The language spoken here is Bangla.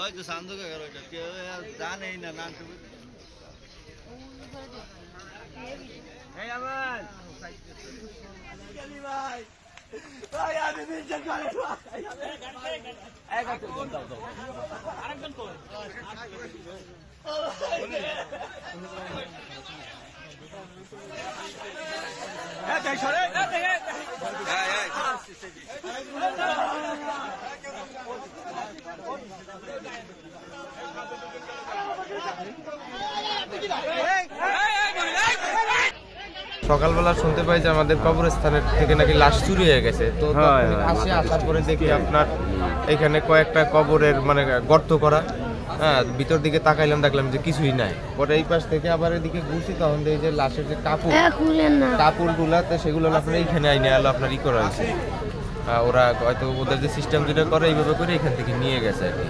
ওই তো সান্দুকে কেউ জানেই না নাম সকালবেলা শুনতে পাই যে আমাদের কবরস্থানের থেকে নাকি লাশ চুরি হয়ে গেছে। তো আসার পরে দেখি আপনার এখানে কয়েকটা কবরের মানে গর্ত করা, হ্যাঁ, ভিতর দিকে তাকাইলাম দেখলাম যে কিছুই নাই। পরে এই পাশ থেকে আবার এদিকে ঘুরছি, তখন দেখি যে লাশের যে কাপড়গুলা সেগুলো আপনার এইখানে আইনে আলো আপনার ই করা হয়েছে। ওরা হয়তো ওদের যে সিস্টেম যেটা করে এইভাবে করে এখান থেকে নিয়ে গেছে আর কি।